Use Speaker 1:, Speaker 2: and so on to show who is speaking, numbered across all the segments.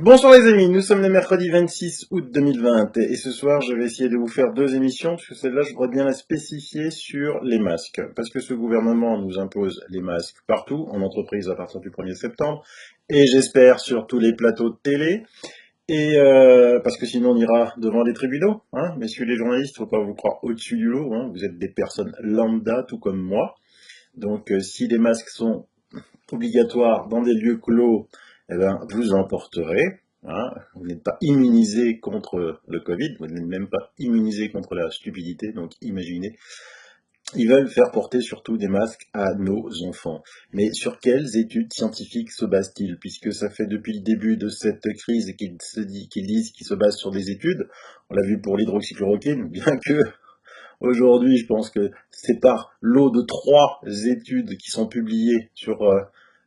Speaker 1: Bonsoir les amis, nous sommes le mercredi 26 août 2020 et ce soir je vais essayer de vous faire deux émissions parce que celle-là je voudrais bien la spécifier sur les masques parce que ce gouvernement nous impose les masques partout, en entreprise à partir du 1er septembre et j'espère sur tous les plateaux de télé et parce que sinon on ira devant les tribunaux, hein, messieurs les journalistes, faut pas vous croire au-dessus du lot, hein, vous êtes des personnes lambda tout comme moi, donc si les masques sont obligatoires dans des lieux clos, eh ben, vous en porterez. Hein. Vous n'êtes pas immunisé contre le Covid, vous n'êtes même pas immunisé contre la stupidité, donc imaginez. Ils veulent faire porter surtout des masques à nos enfants. Mais sur quelles études scientifiques se basent-ils? Puisque ça fait depuis le début de cette crise qu'ils disent qu'ils se basent sur des études. On l'a vu pour l'hydroxychloroquine, bien que aujourd'hui, je pense que c'est par lot de 3 études qui sont publiées sur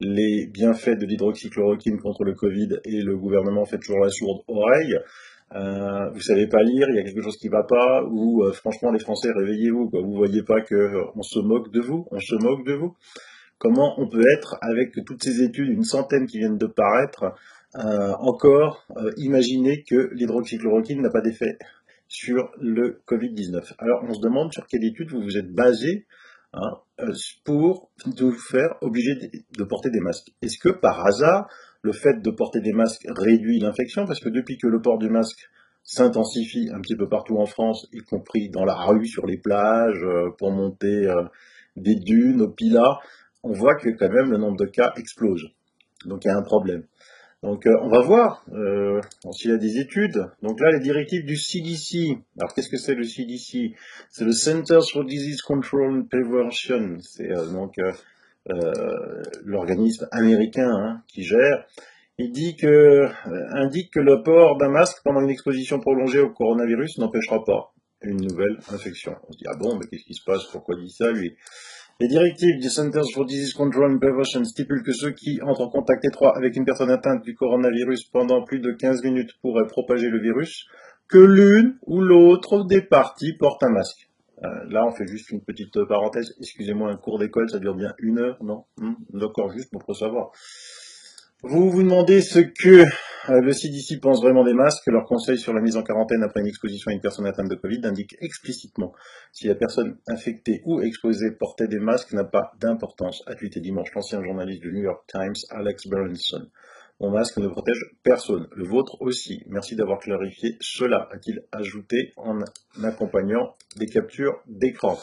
Speaker 1: les bienfaits de l'hydroxychloroquine contre le Covid et le gouvernement fait toujours la sourde oreille. Vous savez pas lire, il y a quelque chose qui va pas, ou franchement les Français réveillez-vous, quoi. Vous voyez pas que on se moque de vous, on se moque de vous. Comment on peut être avec toutes ces études, une centaine qui viennent de paraître, encore imaginer que l'hydroxychloroquine n'a pas d'effet sur le Covid-19. Alors on se demande sur quelle étude vous vous êtes basé, hein, pour vous faire obligé de porter des masques. Est-ce que par hasard, le fait de porter des masques réduit l'infection? Parce que depuis que le port du masque s'intensifie un petit peu partout en France, y compris dans la rue, sur les plages, pour monter des dunes, au Pilat, on voit que quand même le nombre de cas explose. Donc il y a un problème. Donc on va voir s'il y a des études. Donc là, les directives du CDC. Alors qu'est-ce que c'est le CDC? C'est le Centers for Disease Control and Prevention. C'est l'organisme américain, hein, qui gère. Il indique que le port d'un masque pendant une exposition prolongée au coronavirus n'empêchera pas une nouvelle infection. On se dit, ah bon, mais qu'est-ce qui se passe? Pourquoi il dit ça, lui? Les directives du Centers for Disease Control and Prevention stipulent que ceux qui entrent en contact étroit avec une personne atteinte du coronavirus pendant plus de 15 minutes pourraient propager le virus, que l'une ou l'autre des parties porte un masque. Là, on fait juste une petite parenthèse. Excusez-moi, un cours d'école, ça dure bien 1 heure, non? D'accord, juste pour savoir. Vous vous demandez ce que le CDC pense vraiment des masques. Leur conseil sur la mise en quarantaine après une exposition à une personne atteinte de Covid indique explicitement si la personne infectée ou exposée portait des masques n'a pas d'importance, a tweeté dimanche l'ancien journaliste du New York Times, Alex Berenson. Mon masque ne protège personne, le vôtre aussi. Merci d'avoir clarifié cela, a-t-il ajouté en accompagnant des captures d'écran.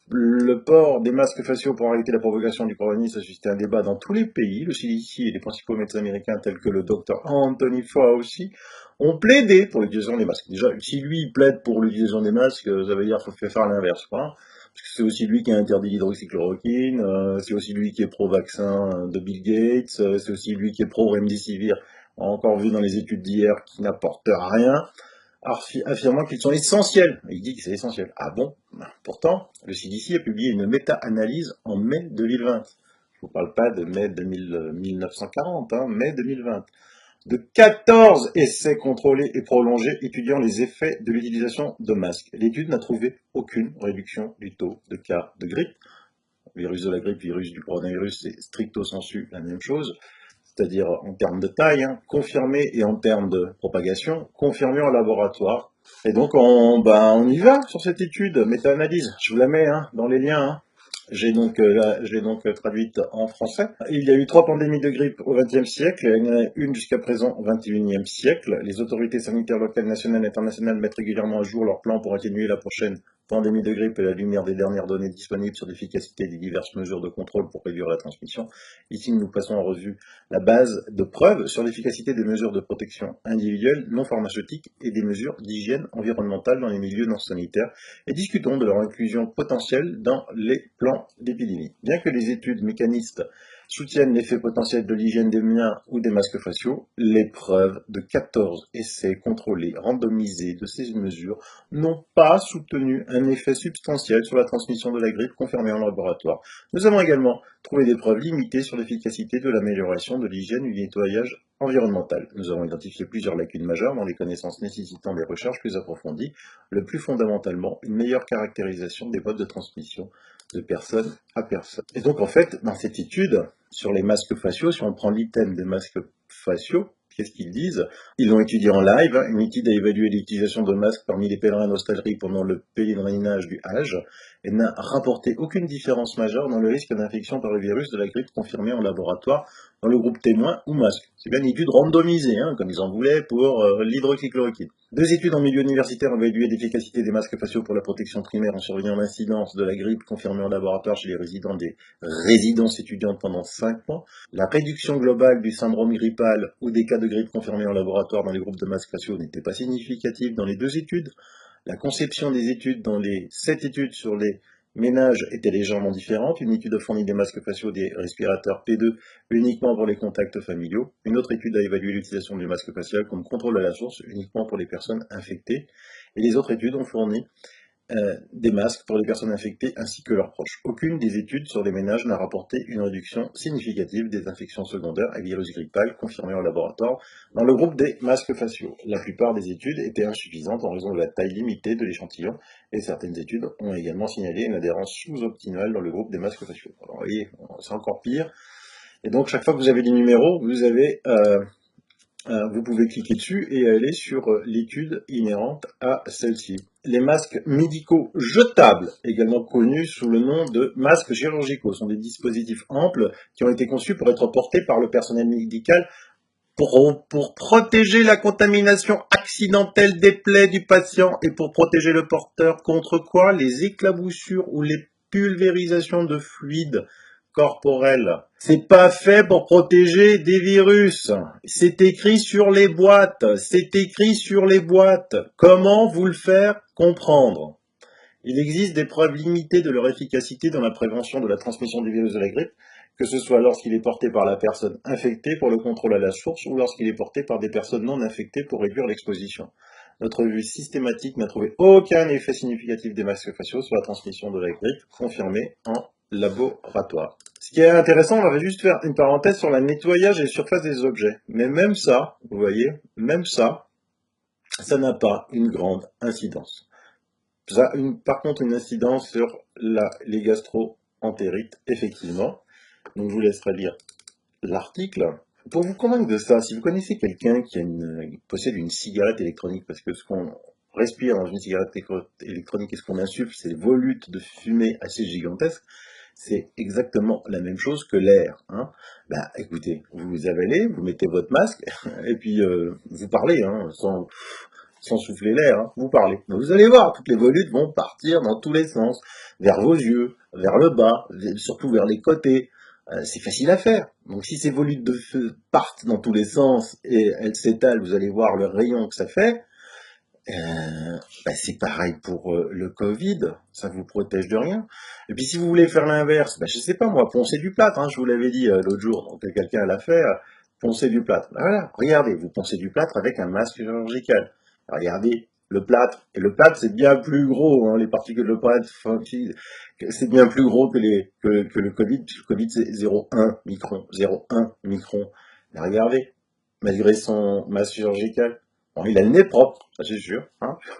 Speaker 1: Le port des masques faciaux pour arrêter la propagation du coronavirus a suscité un débat dans tous les pays. Le CDC et les principaux médecins américains tels que le Dr Anthony Fauci ont plaidé pour l'utilisation des masques. Déjà, si lui il plaide pour l'utilisation des masques, ça veut dire qu'il faut faire l'inverse, quoi. Parce que c'est aussi lui qui a interdit l'hydroxychloroquine, c'est aussi lui qui est pro-vaccin de Bill Gates, c'est aussi lui qui est pro-remdesivir, on a encore vu dans les études d'hier, qui n'apportent rien, affirmant qu'ils sont essentiels. Il dit que c'est essentiel. Ah bon? Pourtant, le CDC a publié une méta-analyse en mai 2020. Je vous parle pas de mai 1940, hein, mai 2020. De 14 essais contrôlés et prolongés étudiant les effets de l'utilisation de masques. L'étude n'a trouvé aucune réduction du taux de cas de grippe. Virus de la grippe, virus du coronavirus, c'est stricto sensu la même chose. C'est-à-dire en termes de taille, hein, confirmé, et en termes de propagation, confirmé en laboratoire. Et donc on y va sur cette étude, méta-analyse. Je vous la mets, hein, dans les liens. Hein. Je l'ai donc traduite en français. Il y a eu 3 pandémies de grippe au XXe siècle, et il y en a une jusqu'à présent au XXIe siècle. Les autorités sanitaires locales, nationales et internationales mettent régulièrement à jour leurs plans pour atténuer la prochaine pandémie de grippe et la lumière des dernières données disponibles sur l'efficacité des diverses mesures de contrôle pour réduire la transmission. Ici, nous passons en revue la base de preuves sur l'efficacité des mesures de protection individuelle, non pharmaceutiques et des mesures d'hygiène environnementale dans les milieux non sanitaires et discutons de leur inclusion potentielle dans les plans d'épidémie. Bien que les études mécanistes soutiennent l'effet potentiel de l'hygiène des mains ou des masques faciaux. Les preuves de 14 essais contrôlés, randomisés de ces mesures n'ont pas soutenu un effet substantiel sur la transmission de la grippe confirmée en laboratoire. Nous avons également trouvé des preuves limitées sur l'efficacité de l'amélioration de l'hygiène et du nettoyage environnemental. Nous avons identifié plusieurs lacunes majeures dans les connaissances nécessitant des recherches plus approfondies, le plus fondamentalement une meilleure caractérisation des modes de transmission de personne à personne. Et donc en fait, dans cette étude sur les masques faciaux, si on prend l'item des masques faciaux, qu'est-ce qu'ils disent? Ils l'ont étudié en live. Une étude a évalué l'utilisation de masques parmi les pèlerins d'Hostellerie pendant le pèlerinage du Hajj et n'a rapporté aucune différence majeure dans le risque d'infection par le virus de la grippe confirmé en laboratoire dans le groupe témoin ou masque. C'est bien une étude randomisée, comme ils en voulaient pour l'hydroxychloroquine. 2 études en milieu universitaire ont évalué l'efficacité des masques faciaux pour la protection primaire en surveillant l'incidence de la grippe confirmée en laboratoire chez les résidents des résidences étudiantes pendant 5 mois. La réduction globale du syndrome grippal ou des cas de grippe confirmés en laboratoire dans les groupes de masques faciaux n'était pas significative dans les 2 études. La conception des études dans les 7 études sur les ménages était légèrement différente. Une étude a fourni des masques faciaux des respirateurs P2 uniquement pour les contacts familiaux. Une autre étude a évalué l'utilisation du masque facial comme contrôle à la source uniquement pour les personnes infectées. Et les autres études ont fourni des masques pour les personnes infectées ainsi que leurs proches. Aucune des études sur les ménages n'a rapporté une réduction significative des infections secondaires à virus grippal confirmées en laboratoire dans le groupe des masques faciaux. La plupart des études étaient insuffisantes en raison de la taille limitée de l'échantillon et certaines études ont également signalé une adhérence sous-optimale dans le groupe des masques faciaux. Alors vous voyez, c'est encore pire. Et donc chaque fois que vous avez des numéros, vous pouvez cliquer dessus et aller sur l'étude inhérente à celle-ci. Les masques médicaux jetables, également connus sous le nom de masques chirurgicaux, sont des dispositifs amples qui ont été conçus pour être portés par le personnel médical pour protéger la contamination accidentelle des plaies du patient et pour protéger le porteur contre quoi? Les éclaboussures ou les pulvérisations de fluides corporels. C'est pas fait pour protéger des virus. C'est écrit sur les boîtes. C'est écrit sur les boîtes. Comment vous le faire comprendre? Il existe des preuves limitées de leur efficacité dans la prévention de la transmission du virus de la grippe, que ce soit lorsqu'il est porté par la personne infectée pour le contrôle à la source ou lorsqu'il est porté par des personnes non infectées pour réduire l'exposition. Notre revue systématique n'a trouvé aucun effet significatif des masques faciaux sur la transmission de la grippe confirmée en laboratoire. Ce qui est intéressant, on va juste faire une parenthèse sur le nettoyage et la surface des objets. Mais même ça, vous voyez, même ça n'a pas une grande incidence. Ça a par contre une incidence sur les gastro-entérites, effectivement. Donc je vous laisserai lire l'article. Pour vous convaincre de ça, si vous connaissez quelqu'un qui possède une cigarette électronique, parce que ce qu'on respire dans une cigarette électronique et ce qu'on insuffle, c'est des volutes de fumée assez gigantesques, c'est exactement la même chose que l'air. Écoutez, vous avalez, vous mettez votre masque, et puis vous parlez, sans souffler l'air, vous parlez. Vous allez voir, toutes les volutes vont partir dans tous les sens, vers vos yeux, vers le bas, surtout vers les côtés. C'est facile à faire. Donc si ces volutes de feu partent dans tous les sens et elles s'étalent, vous allez voir le rayon que ça fait. C'est pareil pour le Covid, ça vous protège de rien. Et puis si vous voulez faire l'inverse, je sais pas moi, poncer du plâtre, je vous l'avais dit l'autre jour, donc quelqu'un l'a fait, poncer du plâtre. Voilà, regardez, vous poncez du plâtre avec un masque chirurgical. Regardez le plâtre, et le plâtre c'est bien plus gros, les particules de plâtre, c'est bien plus gros que le Covid, puisque le Covid c'est 0,1 micron, 0,1 micron. Mais regardez, malgré son masque chirurgical, bon, il a le nez propre, ça c'est sûr,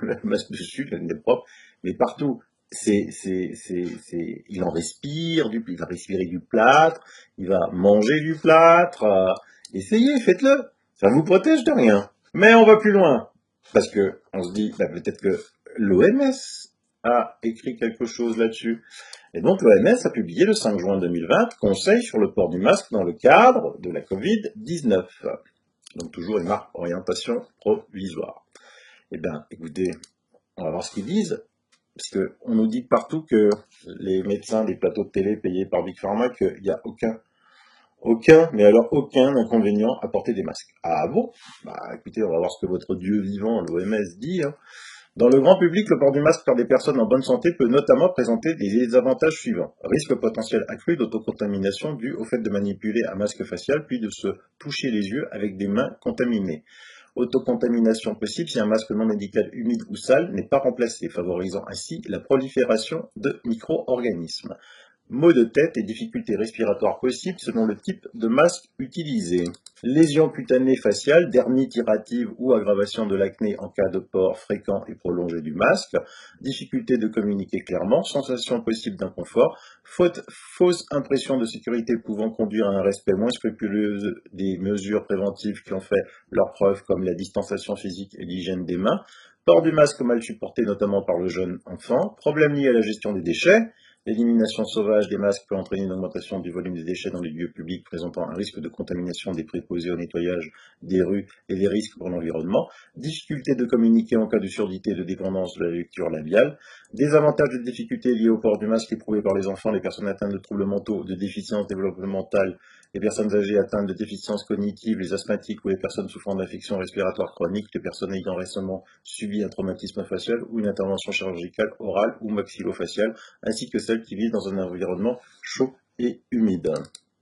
Speaker 1: le masque dessus, il a le nez propre, mais partout, il en respire, il va respirer du plâtre, il va manger du plâtre, essayez, faites-le, ça vous protège de rien. Mais on va plus loin, parce que on se dit, peut-être que l'OMS a écrit quelque chose là-dessus. Et donc l'OMS a publié le 5 juin 2020 conseil sur le port du masque dans le cadre de la Covid-19. Donc toujours une marque orientation provisoire. Écoutez, on va voir ce qu'ils disent, parce qu'on nous dit partout que les médecins des plateaux de télé payés par Big Pharma, qu'il n'y a aucun inconvénient à porter des masques. Ah bon? Écoutez, on va voir ce que votre Dieu vivant, l'OMS, dit. Dans le grand public, le port du masque par des personnes en bonne santé peut notamment présenter des désavantages suivants. Risque potentiel accru d'autocontamination dû au fait de manipuler un masque facial puis de se toucher les yeux avec des mains contaminées. Autocontamination possible si un masque non médical humide ou sale n'est pas remplacé, favorisant ainsi la prolifération de micro-organismes. Maux de tête et difficultés respiratoires possibles selon le type de masque utilisé. Lésions cutanées faciales, dermite irritative ou aggravation de l'acné en cas de port fréquent et prolongé du masque. Difficulté de communiquer clairement, sensation possible d'inconfort, fausse impression de sécurité pouvant conduire à un respect moins scrupuleux des mesures préventives qui ont fait leur preuve comme la distanciation physique et l'hygiène des mains. Port du masque mal supporté notamment par le jeune enfant. Problèmes liés à la gestion des déchets. L'élimination sauvage des masques peut entraîner une augmentation du volume des déchets dans les lieux publics présentant un risque de contamination des préposés au nettoyage des rues et des risques pour l'environnement. Difficulté de communiquer en cas de surdité et de dépendance de la lecture labiale. Désavantages et difficultés liés au port du masque éprouvés par les enfants, les personnes atteintes de troubles mentaux, de déficience développementale, les personnes âgées atteintes de déficience cognitive, les asthmatiques ou les personnes souffrant d'infections respiratoires chroniques, les personnes ayant récemment subi un traumatisme facial ou une intervention chirurgicale orale ou maxillofaciale, ainsi que celles qui vivent dans un environnement chaud et humide.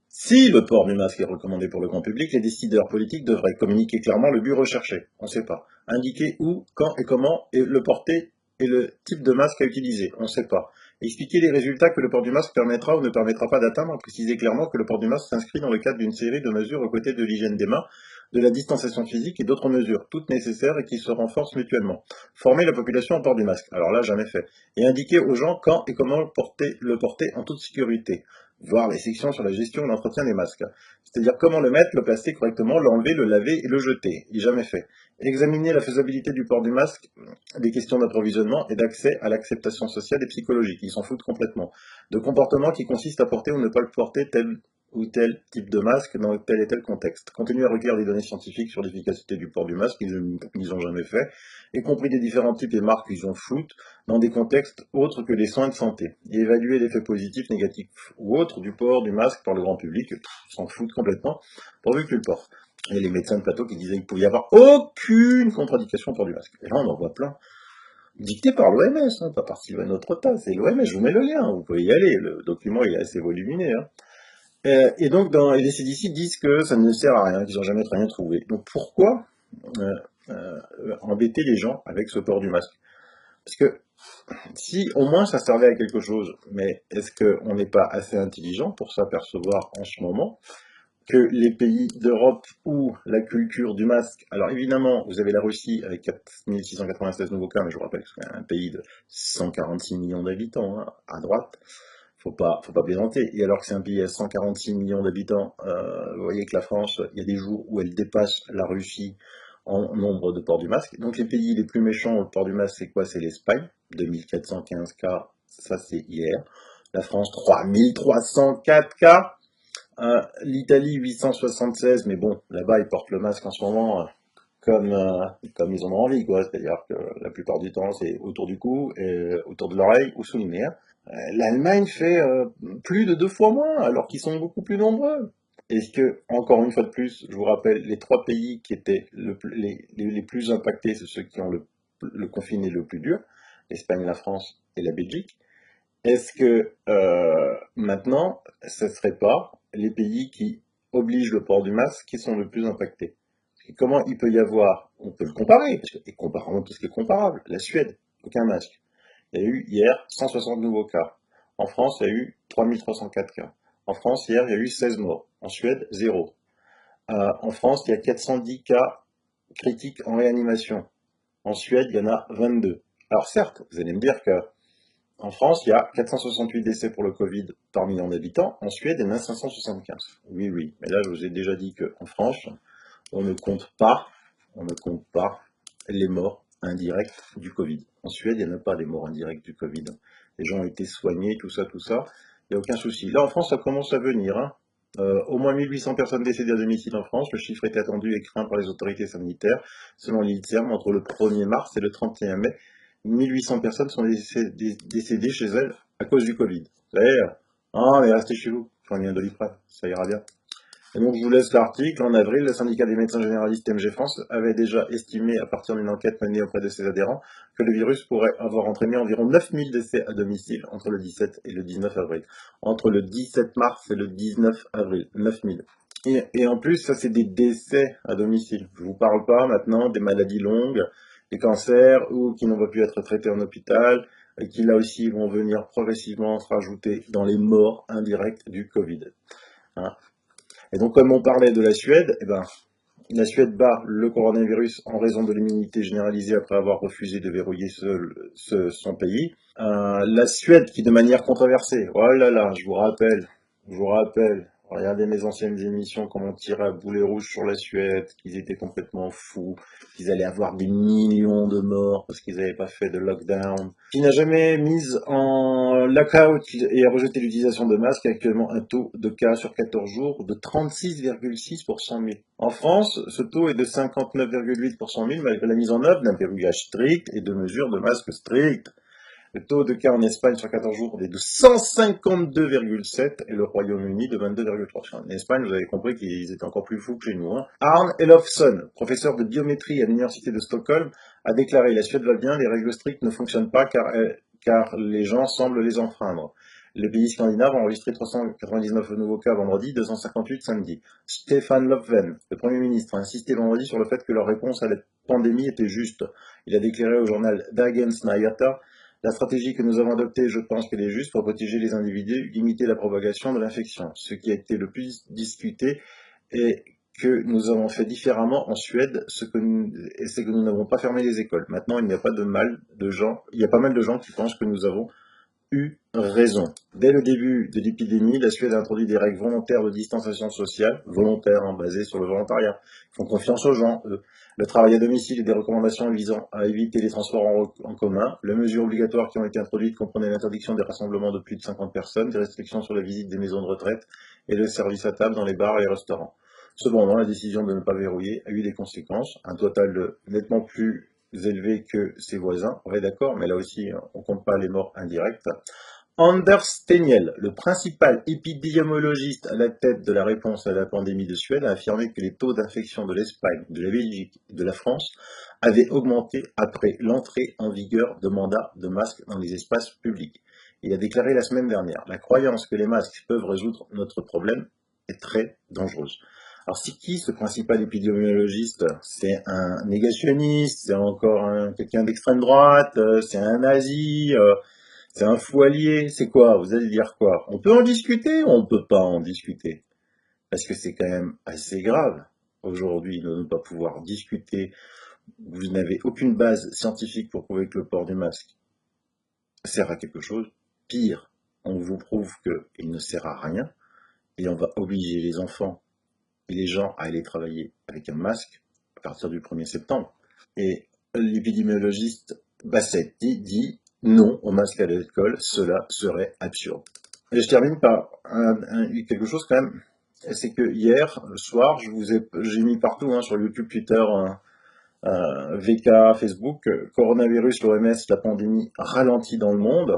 Speaker 1: Si le port du masque est recommandé pour le grand public, les décideurs politiques devraient communiquer clairement le but recherché. On ne sait pas. Indiquer où, quand et comment le porter et le type de masque à utiliser. On ne sait pas. Expliquer les résultats que le port du masque permettra ou ne permettra pas d'atteindre, préciser clairement que le port du masque s'inscrit dans le cadre d'une série de mesures aux côtés de l'hygiène des mains, de la distanciation physique et d'autres mesures, toutes nécessaires et qui se renforcent mutuellement. Former la population au port du masque, alors là jamais fait. Et indiquer aux gens quand et comment le porter en toute sécurité. Voir les sections sur la gestion et l'entretien des masques. C'est-à-dire comment le mettre, le placer correctement, l'enlever, le laver et le jeter. Il n'est jamais fait. Examiner la faisabilité du port du masque, des questions d'approvisionnement et d'accès à l'acceptation sociale et psychologique. Ils s'en foutent complètement. De comportements qui consistent à porter ou ne pas le porter tel ou tel type de masque dans tel et tel contexte. Continuer à recueillir des données scientifiques sur l'efficacité du port du masque, ils n'ont jamais fait, y compris des différents types et marques qu'ils en foutent, dans des contextes autres que les soins de santé. Et évaluer l'effet positif, négatif ou autre du port du masque par le grand public, ils s'en foutent complètement, pourvu que tu le portes. Et les médecins de plateau qui disaient qu'il ne pouvait y avoir aucune contre-indication au port du masque. Et là, on en voit plein. Dicté par l'OMS, hein, pas par Sylvain Autre-Tas, c'est l'OMS, je vous mets le lien, vous pouvez y aller, le document il est assez volumineux. Hein. Et donc, les CDC disent que ça ne sert à rien, qu'ils n'ont jamais rien trouvé. Donc, pourquoi embêter les gens avec ce port du masque? Parce que si au moins ça servait à quelque chose, mais est-ce qu'on n'est pas assez intelligent pour s'apercevoir en ce moment que les pays d'Europe où la culture du masque, alors évidemment, vous avez la Russie avec 4696 nouveaux cas, mais je vous rappelle que c'est un pays de 146 millions d'habitants, hein, à droite, faut pas plaisanter. Et alors que c'est un pays à 146 millions d'habitants, vous voyez que la France, il y a des jours où elle dépasse la Russie en nombre de ports du masque. Donc les pays les plus méchants au port du masque, c'est quoi? C'est l'Espagne, 2415 cas, ça c'est hier. La France, 3304 cas. L'Italie, 876, mais bon, là-bas, ils portent le masque en ce moment comme ils en ont envie, quoi. C'est-à-dire que la plupart du temps, c'est autour du cou, autour de l'oreille ou sous le nez. L'Allemagne fait plus de 2 fois moins, alors qu'ils sont beaucoup plus nombreux. Est-ce que, encore une fois de plus, je vous rappelle, les 3 pays qui étaient les plus impactés, c'est ceux qui ont le confiné le plus dur, l'Espagne, la France et la Belgique. Est-ce que maintenant, ce ne serait pas les pays qui obligent le port du masque qui sont le plus impactés? Et comment il peut y avoir, on peut le comparer, et comparons tout ce qui est comparable, la Suède, aucun masque. Il y a eu hier 160 nouveaux cas. En France, il y a eu 3304 cas. En France, hier, il y a eu 16 morts. En Suède, 0. En France, il y a 410 cas critiques en réanimation. En Suède, il y en a 22. Alors certes, vous allez me dire que en France, il y a 468 décès pour le Covid par million d'habitants. En Suède, il y en a 575. Oui, oui. Mais là, je vous ai déjà dit qu'en France, on ne compte pas les morts indirects du Covid. En Suède, il n'y en a pas des morts indirects du Covid. Les gens ont été soignés, tout ça. Il n'y a aucun souci. Là, en France, ça commence à venir. Hein. Au moins 1800 personnes décédées à domicile en France. Le chiffre est attendu et craint par les autorités sanitaires. Selon l'INSERM, entre le 1er mars et le 31 mai, 1800 personnes sont décédées chez elles à cause du Covid. Vous savez, mais restez chez vous, prenez un Doliprane, ça ira bien. Et donc je vous laisse l'article. En avril, le syndicat des médecins généralistes MG France avait déjà estimé, à partir d'une enquête menée auprès de ses adhérents, que le virus pourrait avoir entraîné environ 9000 décès à domicile entre le 17 et le 19 avril. Entre le 17 mars et le 19 avril, 9000. Et en plus, ça c'est des décès à domicile. Je vous parle pas maintenant des maladies longues, des cancers ou qui n'ont pas pu être traités en hôpital, et qui là aussi vont venir progressivement se rajouter dans les morts indirectes du Covid. Hein. Et donc, comme on parlait de la Suède, eh ben, la Suède bat le coronavirus en raison de l'immunité généralisée après avoir refusé de verrouiller son pays. La Suède qui, de manière controversée, oh là là, je vous rappelle, regardez mes anciennes émissions, comment on tirait à boulet rouge sur la Suède, qu'ils étaient complètement fous, qu'ils allaient avoir des millions de morts parce qu'ils n'avaient pas fait de lockdown, qui n'a jamais mis en lockout et a rejeté l'utilisation de masques, actuellement un taux de cas sur 14 jours de 36,6 pour 100 000. En France, ce taux est de 59,8 pour 100 000 malgré la mise en œuvre d'un verrouillage strict et de mesures de masques strictes. Le taux de cas en Espagne sur 14 jours est de 152,7 et le Royaume-Uni de 22,3. En Espagne, vous avez compris qu'ils étaient encore plus fous que chez nous. Hein. Arne Elofsson, professeur de biométrie à l'université de Stockholm, a déclaré « La Suède va bien, les règles strictes ne fonctionnent pas car les gens semblent les enfreindre. » Les pays scandinaves ont enregistré 399 nouveaux cas vendredi, 258 samedi. Stefan Löfven, le Premier ministre, a insisté vendredi sur le fait que leur réponse à la pandémie était juste. Il a déclaré au journal Dagens Nyheter: la stratégie que nous avons adoptée, je pense qu'elle est juste pour protéger les individus, limiter la propagation de l'infection. Ce qui a été le plus discuté est que nous avons fait différemment en Suède, c'est que nous n'avons pas fermé les écoles. Maintenant, il y a pas mal de gens qui pensent que nous avons eu raison. Dès le début de l'épidémie, la Suède a introduit des règles volontaires de distanciation sociale, volontaires, basées sur le volontariat. Ils font confiance aux gens, eux. Le travail à domicile et des recommandations visant à éviter les transports en commun. Les mesures obligatoires qui ont été introduites comprenaient l'interdiction des rassemblements de plus de 50 personnes, des restrictions sur la visite des maisons de retraite et le service à table dans les bars et les restaurants. Cependant, la décision de ne pas verrouiller a eu des conséquences, un total nettement plus élevé que ses voisins, ouais d'accord, mais là aussi on compte pas les morts indirectes. Anders Tegnell, le principal épidémiologiste à la tête de la réponse à la pandémie de Suède, a affirmé que les taux d'infection de l'Espagne, de la Belgique et de la France avaient augmenté après l'entrée en vigueur de mandats de masques dans les espaces publics. Il a déclaré la semaine dernière: la croyance que les masques peuvent résoudre notre problème est très dangereuse. Alors c'est qui ce principal épidémiologiste? C'est un négationniste, c'est encore quelqu'un d'extrême droite, c'est un nazi, c'est un fou allié, c'est quoi? Vous allez dire quoi? On peut en discuter ou on peut pas en discuter? Parce que c'est quand même assez grave aujourd'hui de ne pas pouvoir discuter. Vous n'avez aucune base scientifique pour prouver que le port du masque sert à quelque chose. Pire, on vous prouve qu'il ne sert à rien et on va obliger les enfants et les gens à aller travailler avec un masque à partir du 1er septembre. Et l'épidémiologiste Bassetti dit non au masque à l'école, cela serait absurde. Et je termine par quelque chose quand même, c'est que hier soir, j'ai mis partout sur YouTube, Twitter, VK, Facebook, coronavirus, l'OMS, la pandémie ralentit dans le monde.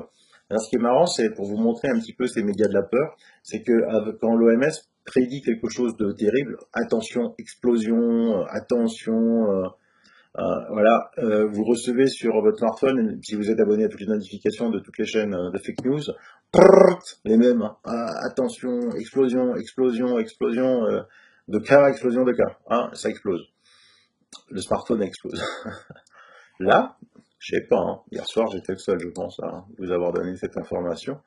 Speaker 1: Alors ce qui est marrant, c'est pour vous montrer un petit peu ces médias de la peur, c'est que quand l'OMS prédit quelque chose de terrible, attention, explosion, attention, voilà, vous recevez sur votre smartphone, si vous êtes abonné à toutes les notifications de toutes les chaînes de fake news, les mêmes, attention, explosion, explosion, explosion de cas, explosion de cas, ça explose. Le smartphone explose. Là, je sais pas, hier soir j'étais le seul, je pense, à vous avoir donné cette information.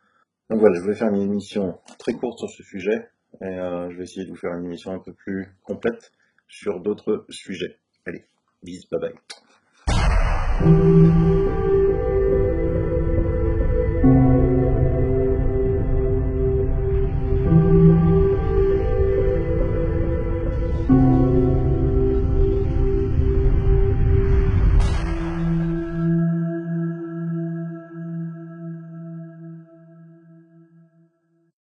Speaker 1: Donc voilà, je voulais faire une émission très courte sur ce sujet, et je vais essayer de vous faire une émission un peu plus complète sur d'autres sujets. Allez, bis, bye bye.